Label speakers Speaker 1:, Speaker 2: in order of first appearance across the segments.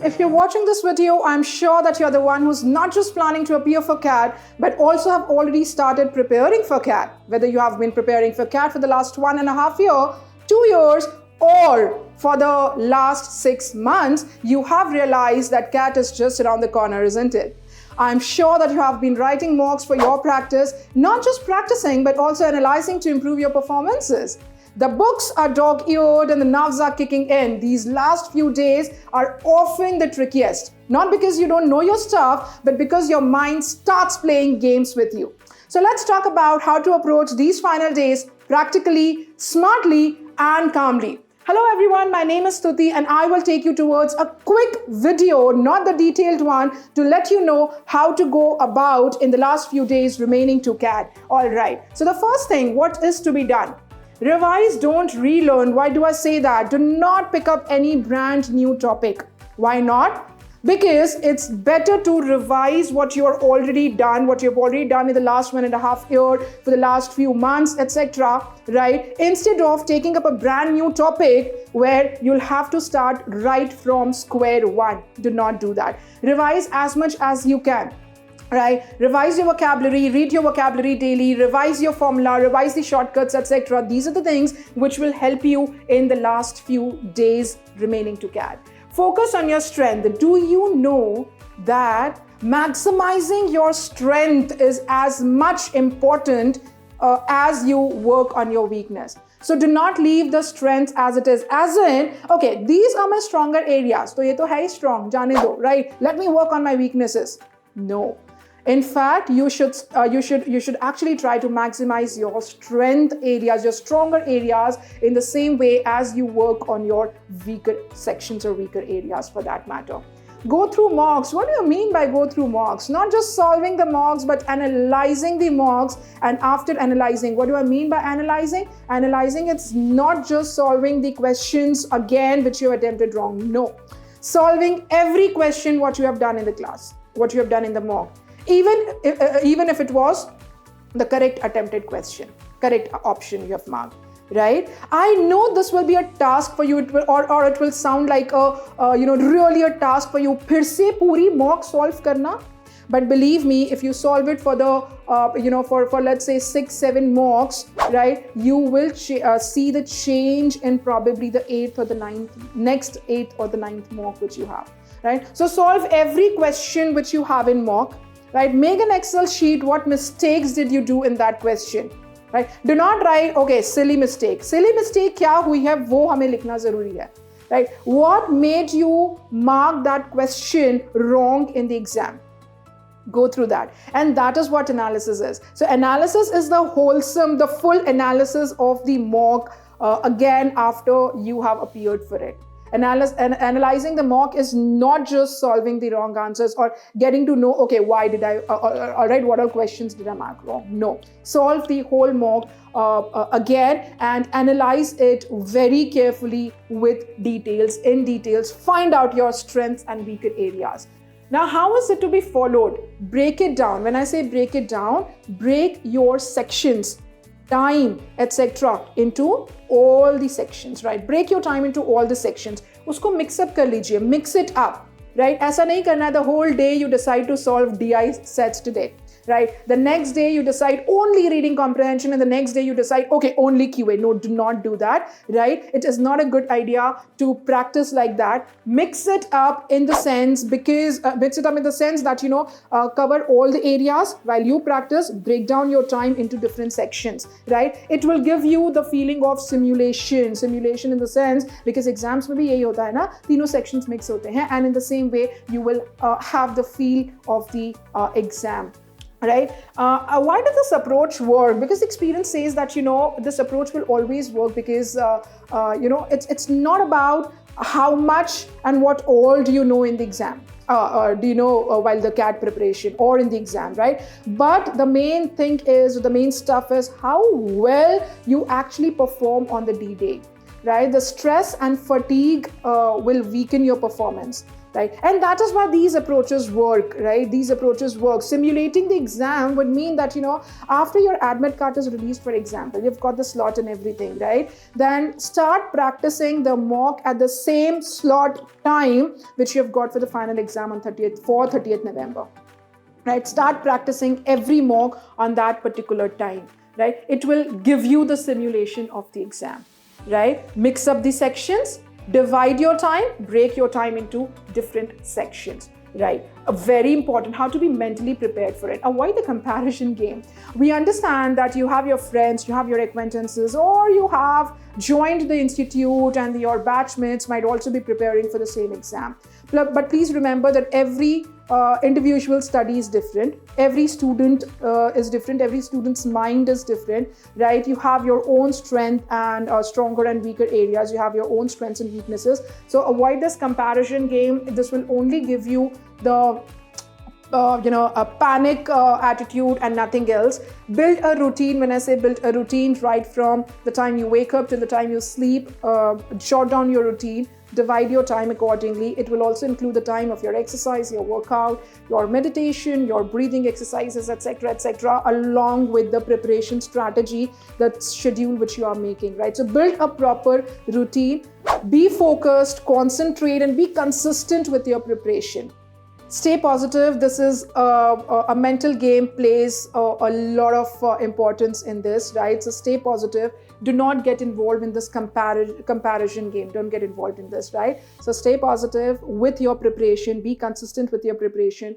Speaker 1: If you're watching this video, I'm sure that you're the one who's not just planning to appear for CAT, but also have already started preparing for CAT. Whether you have been preparing for CAT for the last 1.5 years, 2 years, or for the last 6 months, you have realized that CAT is just around the corner, isn't it? I'm sure that you have been writing mocks for your practice, not just practicing, but also analyzing to improve your performances. The books are dog-eared and the nerves are kicking in. These last few days are often the trickiest. Not because you don't know your stuff, but because your mind starts playing games with you. So let's talk about how to approach these final days practically, smartly, and calmly. Hello everyone, my name is Stuti and I will take you towards a quick video, not the detailed one, to let you know how to go about in the last few days remaining to CAT. Alright, so the first thing, what is to be done? Revise, don't relearn. Why do I say that? Do not pick up any brand new topic. Why not? Because it's better to revise what you've already done in the last 1.5 years, for the last few months, etc. Right? Instead of taking up a brand new topic where you'll have to start right from square one. Do not do that. Revise as much as you can. Right? Revise your vocabulary, read your vocabulary daily, revise your formula, revise the shortcuts, etc. These are the things which will help you in the last few days remaining to CAT. Focus on your strength. Do you know that maximizing your strength is as much important as you work on your weakness? So do not leave the strength as it is. As in, okay, these are my stronger areas. So ye to hai strong, jaane do, right? Let me work on my weaknesses. No. In fact, you should actually try to maximize your strength areas, your stronger areas, in the same way as you work on your weaker sections or weaker areas for that matter. Go through mocks. What do you mean by go through mocks? Not just solving the mocks, but analyzing the mocks. And after analyzing, what do I mean by analyzing? Analyzing, it's not just solving the questions again which you attempted wrong. No. Solving every question what you have done in the class, what you have done in the mock. Even if it was the correct attempted question, correct option you have marked, right? I know this will be a task for you, or it will sound like really a task for you. Phir se puri mock solve karna. But believe me, if you solve it for the, for let's say 6-7 mocks, right, you will see the change in probably the 8th or the 9th mock which you have, right? So solve every question which you have in mock. Right? Make an Excel sheet. What mistakes did you do in that question? Right? Do not write, okay, silly mistake. Silly mistake kya hui hai, wo hame likhna zaruri hai. Right? What made you mark that question wrong in the exam? Go through that. And that is what analysis is. So analysis is the full analysis of the mock again after you have appeared for it. Analyzing the mock is not just solving the wrong answers or getting to know, okay, why did I, all right, what all questions did I mark wrong? No. Solve the whole mock again and analyze it very carefully with details, find out your strengths and weaker areas. Now, how is it to be followed? Break it down. When I say break it down, break your sections, time, etc. into all the sections, right? Break your time into all the sections. Usko mix up kar lijiye, mix it up, right? Aisa nahi karna hai the whole day you decide to solve DI sets today, right? The next day you decide only reading comprehension and the next day you decide, okay, only QA. No, do not do that, right? It is not a good idea to practice like that. Mix it up in the sense that, cover all the areas while you practice, break down your time into different sections, right? It will give you the feeling of simulation in the sense, because exams mein bhi yahi hota hai na, tino sections mix hote hain, and in the same way you will have the feel of the exam. Right? Why does this approach work? Because experience says that, this approach will always work because, it's not about how much and what all do you know in the exam. Do you know while the CAT preparation or in the exam, right? But the main thing is, the main stuff is how well you actually perform on the D-Day, right? The stress and fatigue will weaken your performance. right? And that is why these approaches work, right? These approaches work. Simulating the exam would mean that, after your admit card is released, for example, you've got the slot and everything, right? Then start practicing the mock at the same slot time which you've got for the final exam on 30th November, right? Start practicing every mock on that particular time, right? It will give you the simulation of the exam, right? Mix up the sections, divide your time, break your time into different sections, right? Very important, how to be mentally prepared for it. Avoid the comparison game. We understand that you have your friends, you have your acquaintances, or you have joined the institute and your batchmates might also be preparing for the same exam. But please remember that every individual study is different. Every student is different. Every student's mind is different, right? You have your own strength and stronger and weaker areas. You have your own strengths and weaknesses. So avoid this comparison game. This will only give you the a panic attitude and nothing else. Build a routine. When I say build a routine, right from the time you wake up till the time you sleep, jot down your routine. Divide your time accordingly. It will also include the time of your exercise, your workout, your meditation, your breathing exercises, etc., along with the preparation strategy, the schedule which you are making, right? So build a proper routine, be focused, concentrate, and be consistent with your preparation. Stay positive. This is a mental game, plays a lot of importance in this, right? So stay positive. Do not get involved in this comparison game. Don't get involved in this, right? So stay positive with your preparation. Be consistent with your preparation.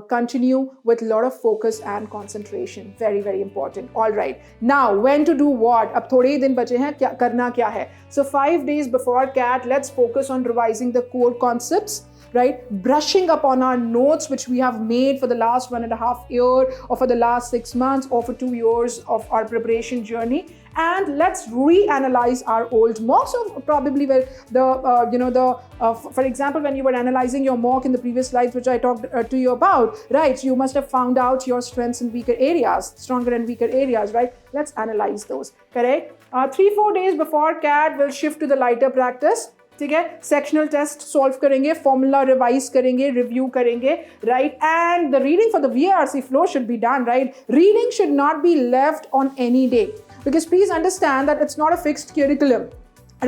Speaker 1: Continue with a lot of focus and concentration. Very, very important. All right. Now, when to do what? Ab thode hi din bache hain, karna kya hai? So 5 days before CAT, let's focus on revising the core concepts, right? Brushing up on our notes, which we have made for the last 1.5 years, or for the last 6 months, or for 2 years of our preparation journey. And let's reanalyze our old mocks. So probably where for example, when you were analyzing your mock in the previous slides, which I talked to you about, right? You must have found out your strengths and weaker areas, stronger and weaker areas, right? Let's analyze those, correct? 3-4 days before CAT, we'll shift to the lighter practice. ठीक है, sectional test solve करेंगे, formula revise करेंगे, review करेंगे, right? And the reading for the VARC flow should be done, right? Reading should not be left on any day, because please understand that it's not a fixed curriculum,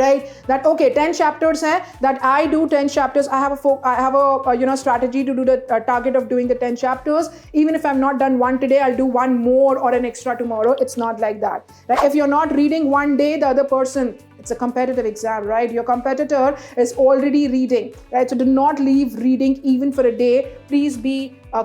Speaker 1: right? That okay, 10 chapters hai, that I do 10 chapters. I have a strategy to do the target of doing the 10 chapters. Even if I'm not done one today, I'll do one more or an extra tomorrow. It's not like that, right? If you're not reading one day, the other person, it's a competitive exam, right? Your competitor is already reading, right? So do not leave reading even for a day. Please be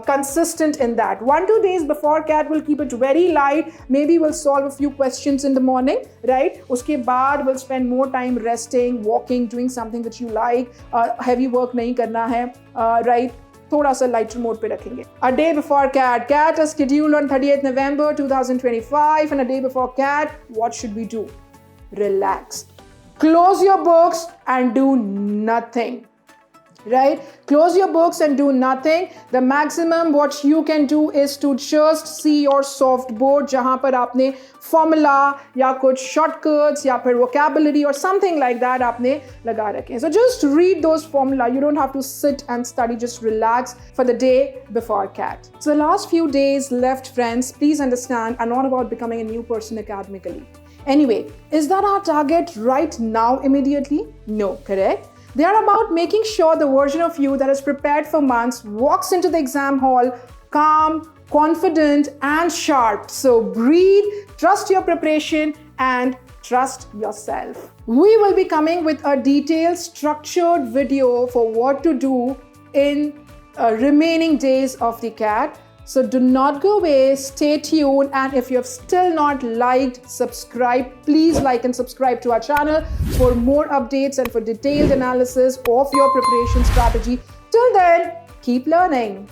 Speaker 1: consistent in that. 1-2 days before CAT, we'll keep it very light. Maybe we'll solve a few questions in the morning, right? Uske baad we'll spend more time resting, walking, doing something that you like. Heavy work nahi karna hai, right? थोड़ा सा lighter mode पे रखेंगे. A day before CAT. CAT is scheduled on 30th November 2025, and a day before CAT, what should we do? Relax. Close your books and do nothing, right? Close your books and do nothing. The maximum what you can do is to just see your soft board, जहाँ पर आपने formula या कुछ shortcuts या फिर vocabulary or something like that आपने लगा रखे. So just read those formula. You don't have to sit and study. Just relax for the day before CAT. So the last few days left, friends, please understand, are not about becoming a new person academically. Anyway, is that our target right now, immediately? No, correct? They are about making sure the version of you that is prepared for months walks into the exam hall calm, confident, and sharp. So breathe, trust your preparation, and trust yourself. We will be coming with a detailed, structured video for what to do in remaining days of the CAT. So do not go away, stay tuned, and if you have still not liked, subscribe, please like and subscribe to our channel for more updates and for detailed analysis of your preparation strategy. Till then, keep learning.